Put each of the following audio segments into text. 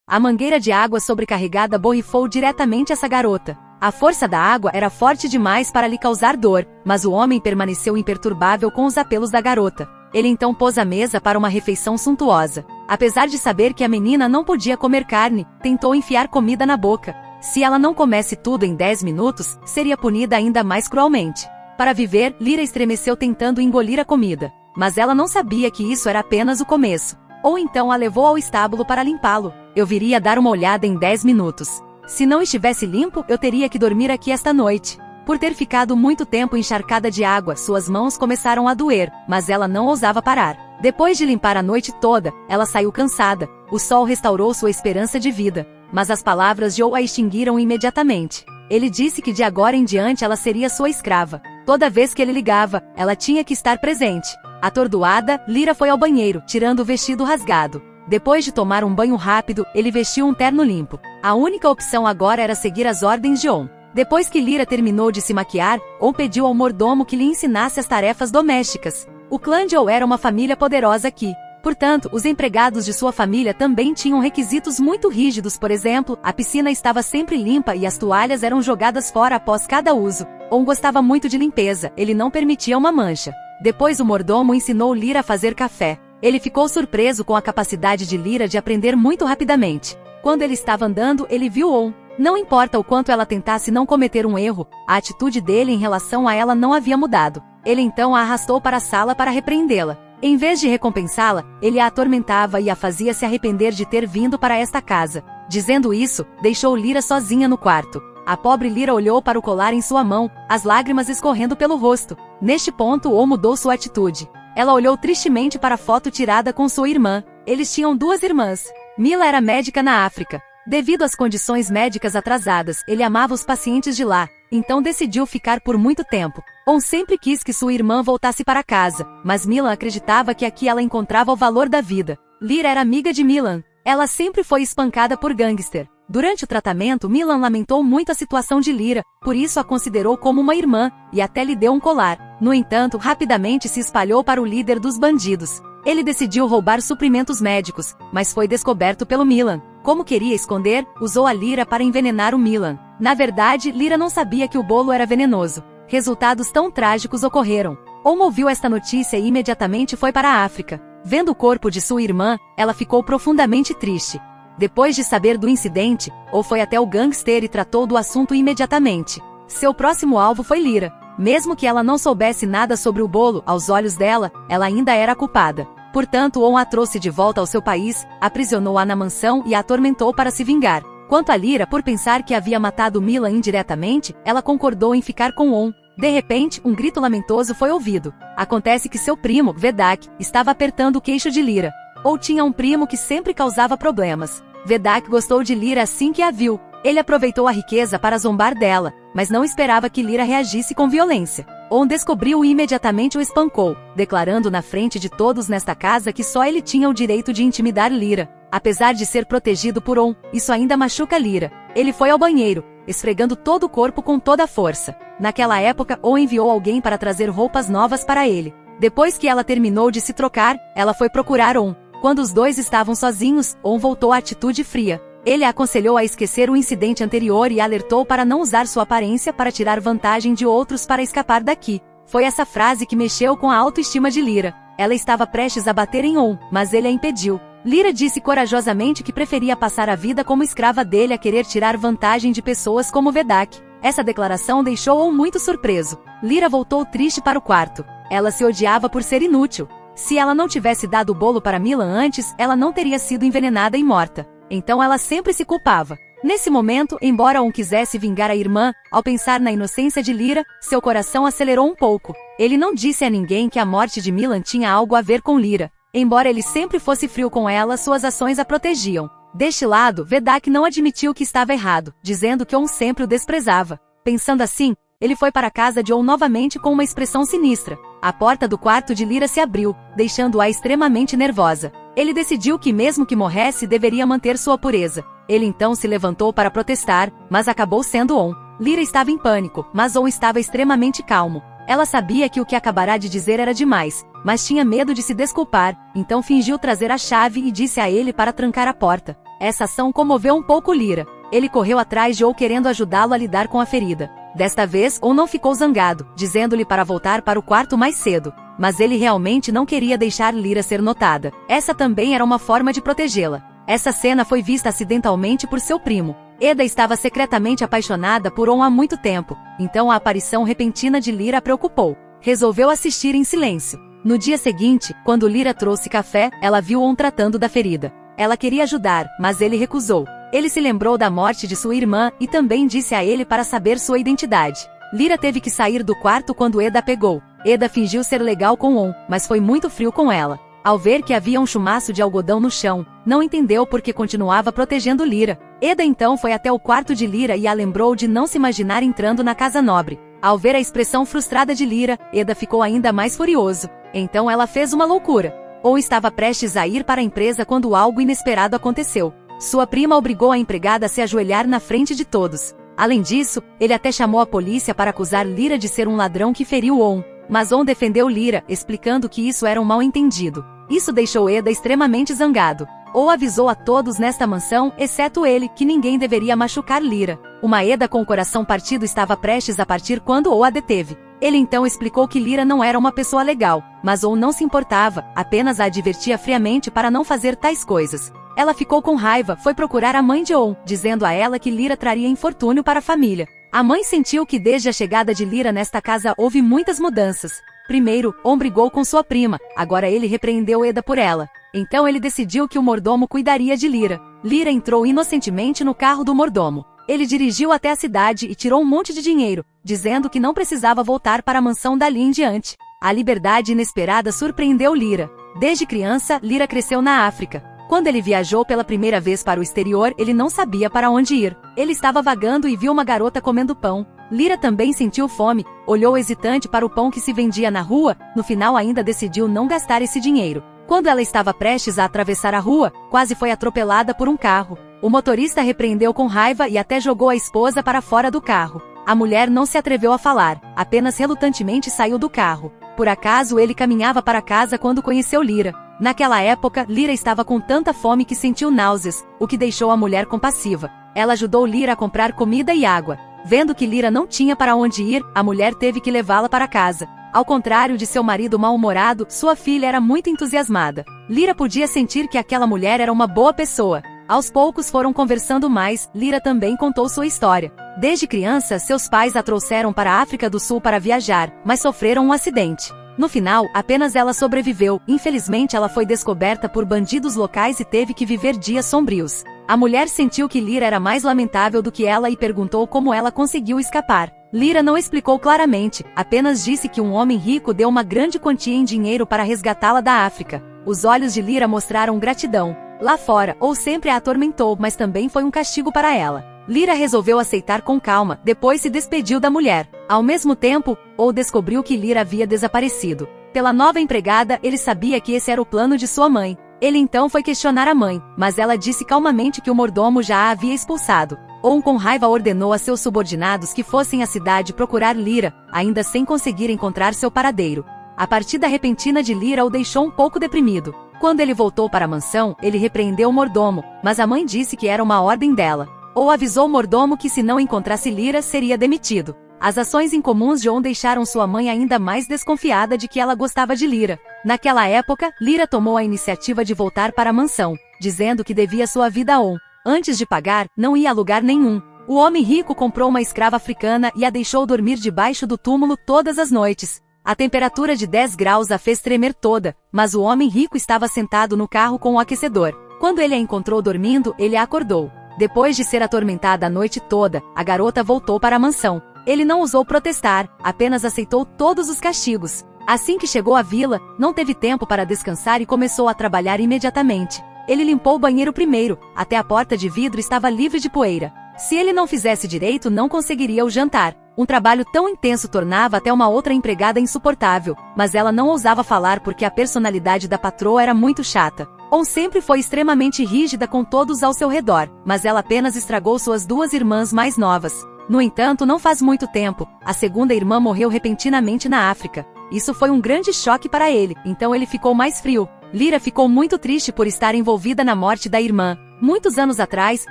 A mangueira de água sobrecarregada borrifou diretamente essa garota. A força da água era forte demais para lhe causar dor, mas o homem permaneceu imperturbável com os apelos da garota. Ele então pôs a mesa para uma refeição suntuosa. Apesar de saber que a menina não podia comer carne, tentou enfiar comida na boca. Se ela não comesse tudo em 10 minutos, seria punida ainda mais cruelmente. Para viver, Lyra estremeceu tentando engolir a comida. Mas ela não sabia que isso era apenas o começo. Ou então a levou ao estábulo para limpá-lo. Eu viria dar uma olhada em 10 minutos. Se não estivesse limpo, eu teria que dormir aqui esta noite. Por ter ficado muito tempo encharcada de água, suas mãos começaram a doer, mas ela não ousava parar. Depois de limpar a noite toda, ela saiu cansada. O sol restaurou sua esperança de vida. Mas as palavras de Joe a extinguiram imediatamente. Ele disse que de agora em diante ela seria sua escrava. Toda vez que ele ligava, ela tinha que estar presente. Atordoada, Lyra foi ao banheiro, tirando o vestido rasgado. Depois de tomar um banho rápido, ele vestiu um terno limpo. A única opção agora era seguir as ordens de On. Depois que Lyra terminou de se maquiar, On pediu ao mordomo que lhe ensinasse as tarefas domésticas. O clã de On era uma família poderosa aqui. Portanto, os empregados de sua família também tinham requisitos muito rígidos. Por exemplo, a piscina estava sempre limpa e as toalhas eram jogadas fora após cada uso. On gostava muito de limpeza, ele não permitia uma mancha. Depois o mordomo ensinou Lyra a fazer café. Ele ficou surpreso com a capacidade de Lyra de aprender muito rapidamente. Quando ele estava andando, ele viu On. Não importa o quanto ela tentasse não cometer um erro, a atitude dele em relação a ela não havia mudado. Ele então a arrastou para a sala para repreendê-la. Em vez de recompensá-la, ele a atormentava e a fazia se arrepender de ter vindo para esta casa. Dizendo isso, deixou Lyra sozinha no quarto. A pobre Lyra olhou para o colar em sua mão, as lágrimas escorrendo pelo rosto. Neste ponto, On mudou sua atitude. Ela olhou tristemente para a foto tirada com sua irmã. Eles tinham 2 irmãs. Mila era médica na África. Devido às condições médicas atrasadas, ele amava os pacientes de lá, então decidiu ficar por muito tempo. On sempre quis que sua irmã voltasse para casa, mas Milan acreditava que aqui ela encontrava o valor da vida. Lyra era amiga de Milan. Ela sempre foi espancada por gangster. Durante o tratamento, Milan lamentou muito a situação de Lyra, por isso a considerou como uma irmã, e até lhe deu um colar. No entanto, rapidamente se espalhou para o líder dos bandidos. Ele decidiu roubar suprimentos médicos, mas foi descoberto pelo Milan. Como queria esconder, usou a Lyra para envenenar o Milan. Na verdade, Lyra não sabia que o bolo era venenoso. Resultados tão trágicos ocorreram. On ouviu esta notícia e imediatamente foi para a África. Vendo o corpo de sua irmã, ela ficou profundamente triste. Depois de saber do incidente, On foi até o gangster e tratou do assunto imediatamente. Seu próximo alvo foi Lyra. Mesmo que ela não soubesse nada sobre o bolo, aos olhos dela, ela ainda era a culpada. Portanto, On a trouxe de volta ao seu país, aprisionou-a na mansão e a atormentou para se vingar. Quanto a Lyra, por pensar que havia matado Milan indiretamente, ela concordou em ficar com On. De repente, um grito lamentoso foi ouvido. Acontece que seu primo, Vedak, estava apertando o queixo de Lyra. Ou tinha um primo que sempre causava problemas. Vedak gostou de Lyra assim que a viu. Ele aproveitou a riqueza para zombar dela, mas não esperava que Lyra reagisse com violência. On descobriu e imediatamente o espancou, declarando na frente de todos nesta casa que só ele tinha o direito de intimidar Lyra. Apesar de ser protegido por On, isso ainda machuca Lyra. Ele foi ao banheiro, esfregando todo o corpo com toda a força. Naquela época, On enviou alguém para trazer roupas novas para ele. Depois que ela terminou de se trocar, ela foi procurar On. Quando os dois estavam sozinhos, On voltou à atitude fria. Ele a aconselhou a esquecer o incidente anterior e alertou para não usar sua aparência para tirar vantagem de outros para escapar daqui. Foi essa frase que mexeu com a autoestima de Lyra. Ela estava prestes a bater em On, mas ele a impediu. Lyra disse corajosamente que preferia passar a vida como escrava dele a querer tirar vantagem de pessoas como Vedak. Essa declaração deixou On muito surpreso. Lyra voltou triste para o quarto. Ela se odiava por ser inútil. Se ela não tivesse dado o bolo para Milan antes, ela não teria sido envenenada e morta. Então ela sempre se culpava. Nesse momento, embora On quisesse vingar a irmã, ao pensar na inocência de Lyra, seu coração acelerou um pouco. Ele não disse a ninguém que a morte de Milan tinha algo a ver com Lyra. Embora ele sempre fosse frio com ela, suas ações a protegiam. Deste lado, Vedak não admitiu que estava errado, dizendo que On sempre o desprezava. Pensando assim, ele foi para a casa de On novamente com uma expressão sinistra. A porta do quarto de Lyra se abriu, deixando-a extremamente nervosa. Ele decidiu que mesmo que morresse deveria manter sua pureza. Ele então se levantou para protestar, mas acabou sendo On. Lyra estava em pânico, mas On estava extremamente calmo. Ela sabia que o que acabará de dizer era demais, mas tinha medo de se desculpar, então fingiu trazer a chave e disse a ele para trancar a porta. Essa ação comoveu um pouco Lyra. Ele correu atrás de On querendo ajudá-lo a lidar com a ferida. Desta vez, On não ficou zangado, dizendo-lhe para voltar para o quarto mais cedo. Mas ele realmente não queria deixar Lyra ser notada. Essa também era uma forma de protegê-la. Essa cena foi vista acidentalmente por seu primo. Eda estava secretamente apaixonada por On há muito tempo, então a aparição repentina de Lyra a preocupou. Resolveu assistir em silêncio. No dia seguinte, quando Lyra trouxe café, ela viu On tratando da ferida. Ela queria ajudar, mas ele recusou. Ele se lembrou da morte de sua irmã e também disse a ele para saber sua identidade. Lyra teve que sair do quarto quando Eda a pegou. Eda fingiu ser legal com On, mas foi muito frio com ela. Ao ver que havia um chumaço de algodão no chão, não entendeu por que continuava protegendo Lyra. Eda então foi até o quarto de Lyra e a lembrou de não se imaginar entrando na casa nobre. Ao ver a expressão frustrada de Lyra, Eda ficou ainda mais furioso. Então ela fez uma loucura. Ou estava prestes a ir para a empresa quando algo inesperado aconteceu. Sua prima obrigou a empregada a se ajoelhar na frente de todos. Além disso, ele até chamou a polícia para acusar Lyra de ser um ladrão que feriu On. Mas On defendeu Lyra, explicando que isso era um mal-entendido. Isso deixou Eda extremamente zangado. Ou avisou a todos nesta mansão, exceto ele, que ninguém deveria machucar Lyra. Uma Eda com o coração partido estava prestes a partir quando On a deteve. Ele então explicou que Lyra não era uma pessoa legal, mas On não se importava, apenas a advertia friamente para não fazer tais coisas. Ela ficou com raiva, foi procurar a mãe de On, dizendo a ela que Lyra traria infortúnio para a família. A mãe sentiu que desde a chegada de Lyra nesta casa houve muitas mudanças. Primeiro, On brigou com sua prima, agora ele repreendeu Eda por ela. Então ele decidiu que o mordomo cuidaria de Lyra. Lyra entrou inocentemente no carro do mordomo. Ele dirigiu até a cidade e tirou um monte de dinheiro, dizendo que não precisava voltar para a mansão dali em diante. A liberdade inesperada surpreendeu Lyra. Desde criança, Lyra cresceu na África. Quando ele viajou pela primeira vez para o exterior, ele não sabia para onde ir. Ele estava vagando e viu uma garota comendo pão. Lyra também sentiu fome, olhou hesitante para o pão que se vendia na rua, no final ainda decidiu não gastar esse dinheiro. Quando ela estava prestes a atravessar a rua, quase foi atropelada por um carro. O motorista repreendeu com raiva e até jogou a esposa para fora do carro. A mulher não se atreveu a falar, apenas relutantemente saiu do carro. Por acaso ele caminhava para casa quando conheceu Lyra. Naquela época, Lyra estava com tanta fome que sentiu náuseas, o que deixou a mulher compassiva. Ela ajudou Lyra a comprar comida e água. Vendo que Lyra não tinha para onde ir, a mulher teve que levá-la para casa. Ao contrário de seu marido mal-humorado, sua filha era muito entusiasmada. Lyra podia sentir que aquela mulher era uma boa pessoa. Aos poucos foram conversando mais, Lyra também contou sua história. Desde criança, seus pais a trouxeram para a África do Sul para viajar, mas sofreram um acidente. No final, apenas ela sobreviveu. Infelizmente ela foi descoberta por bandidos locais e teve que viver dias sombrios. A mulher sentiu que Lyra era mais lamentável do que ela e perguntou como ela conseguiu escapar. Lyra não explicou claramente, apenas disse que um homem rico deu uma grande quantia em dinheiro para resgatá-la da África. Os olhos de Lyra mostraram gratidão. Lá fora, Ou sempre a atormentou, mas também foi um castigo para ela. Lyra resolveu aceitar com calma, depois se despediu da mulher. Ao mesmo tempo, Ou descobriu que Lyra havia desaparecido. Pela nova empregada, ele sabia que esse era o plano de sua mãe. Ele então foi questionar a mãe, mas ela disse calmamente que o mordomo já a havia expulsado. Ou com raiva ordenou a seus subordinados que fossem à cidade procurar Lyra, ainda sem conseguir encontrar seu paradeiro. A partida repentina de Lyra o deixou um pouco deprimido. Quando ele voltou para a mansão, ele repreendeu o mordomo, mas a mãe disse que era uma ordem dela. Ou avisou o mordomo que se não encontrasse Lyra seria demitido. As ações incomuns de On deixaram sua mãe ainda mais desconfiada de que ela gostava de Lyra. Naquela época, Lyra tomou a iniciativa de voltar para a mansão, dizendo que devia sua vida a On. Antes de pagar, não ia a lugar nenhum. O homem rico comprou uma escrava africana e a deixou dormir debaixo do túmulo todas as noites. A temperatura de 10 graus a fez tremer toda, mas o homem rico estava sentado no carro com o aquecedor. Quando ele a encontrou dormindo, ele a acordou. Depois de ser atormentada a noite toda, a garota voltou para a mansão. Ele não ousou protestar, apenas aceitou todos os castigos. Assim que chegou à vila, não teve tempo para descansar e começou a trabalhar imediatamente. Ele limpou o banheiro primeiro, até a porta de vidro estava livre de poeira. Se ele não fizesse direito, não conseguiria o jantar. Um trabalho tão intenso tornava até uma outra empregada insuportável, mas ela não ousava falar porque a personalidade da patroa era muito chata. On sempre foi extremamente rígida com todos ao seu redor, mas ela apenas estragou suas duas irmãs mais novas. No entanto, não faz muito tempo, a segunda irmã morreu repentinamente na África. Isso foi um grande choque para ele, então ele ficou mais frio. Lyra ficou muito triste por estar envolvida na morte da irmã. Muitos anos atrás,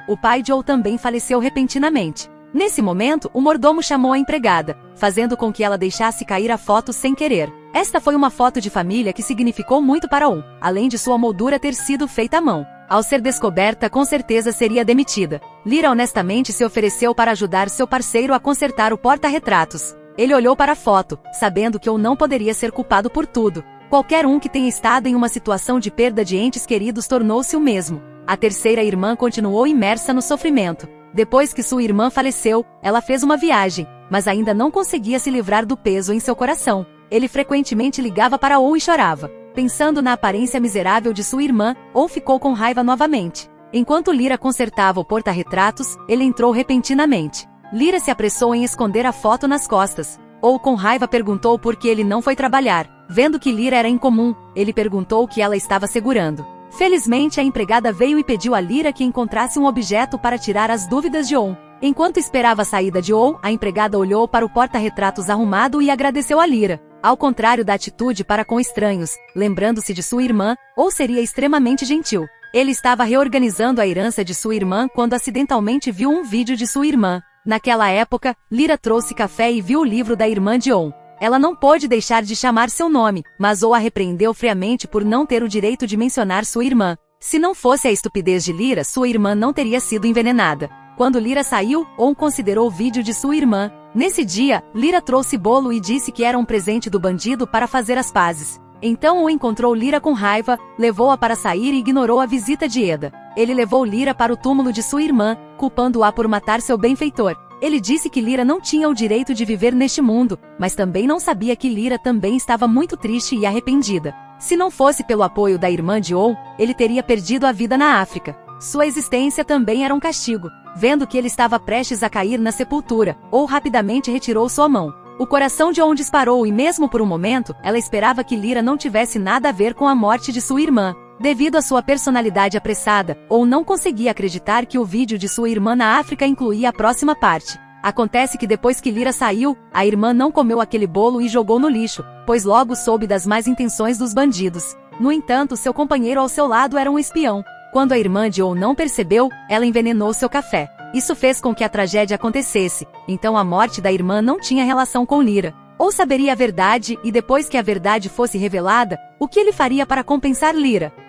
o pai de Joe também faleceu repentinamente. Nesse momento, o mordomo chamou a empregada, fazendo com que ela deixasse cair a foto sem querer. Esta foi uma foto de família que significou muito para On, além de sua moldura ter sido feita à mão. Ao ser descoberta, com certeza seria demitida. Lyra honestamente se ofereceu para ajudar seu parceiro a consertar o porta-retratos. Ele olhou para a foto, sabendo que On não poderia ser culpado por tudo. Qualquer um que tenha estado em uma situação de perda de entes queridos tornou-se o mesmo. A terceira irmã continuou imersa no sofrimento. Depois que sua irmã faleceu, ela fez uma viagem, mas ainda não conseguia se livrar do peso em seu coração. Ele frequentemente ligava para On e chorava. Pensando na aparência miserável de sua irmã, On ficou com raiva novamente. Enquanto Lyra consertava o porta-retratos, ele entrou repentinamente. Lyra se apressou em esconder a foto nas costas. On com raiva perguntou por que ele não foi trabalhar. Vendo que Lyra era incomum, ele perguntou o que ela estava segurando. Felizmente a empregada veio e pediu a Lyra que encontrasse um objeto para tirar as dúvidas de On. Enquanto esperava a saída de On, a empregada olhou para o porta-retratos arrumado e agradeceu a Lyra. Ao contrário da atitude para com estranhos, lembrando-se de sua irmã, On seria extremamente gentil. Ele estava reorganizando a herança de sua irmã quando acidentalmente viu um vídeo de sua irmã. Naquela época, Lyra trouxe café e viu o livro da irmã de On. Ela não pôde deixar de chamar seu nome, mas On a repreendeu friamente por não ter o direito de mencionar sua irmã. Se não fosse a estupidez de Lyra, sua irmã não teria sido envenenada. Quando Lyra saiu, On considerou o vídeo de sua irmã. Nesse dia, Lyra trouxe bolo e disse que era um presente do bandido para fazer as pazes. Então On encontrou Lyra com raiva, levou-a para sair e ignorou a visita de Eda. Ele levou Lyra para o túmulo de sua irmã, culpando-a por matar seu benfeitor. Ele disse que Lyra não tinha o direito de viver neste mundo, mas também não sabia que Lyra também estava muito triste e arrependida. Se não fosse pelo apoio da irmã de On, ele teria perdido a vida na África. Sua existência também era um castigo. Vendo que ele estava prestes a cair na sepultura, On rapidamente retirou sua mão. O coração de On disparou e mesmo por um momento, ela esperava que Lyra não tivesse nada a ver com a morte de sua irmã. Devido à sua personalidade apressada, On não conseguia acreditar que o vídeo de sua irmã na África incluía a próxima parte. Acontece que depois que Lyra saiu, a irmã não comeu aquele bolo e jogou no lixo, pois logo soube das más intenções dos bandidos. No entanto, seu companheiro ao seu lado era um espião. Quando a irmã de On não percebeu, ela envenenou seu café. Isso fez com que a tragédia acontecesse, então a morte da irmã não tinha relação com Lyra. On saberia a verdade e depois que a verdade fosse revelada, o que ele faria para compensar Lyra?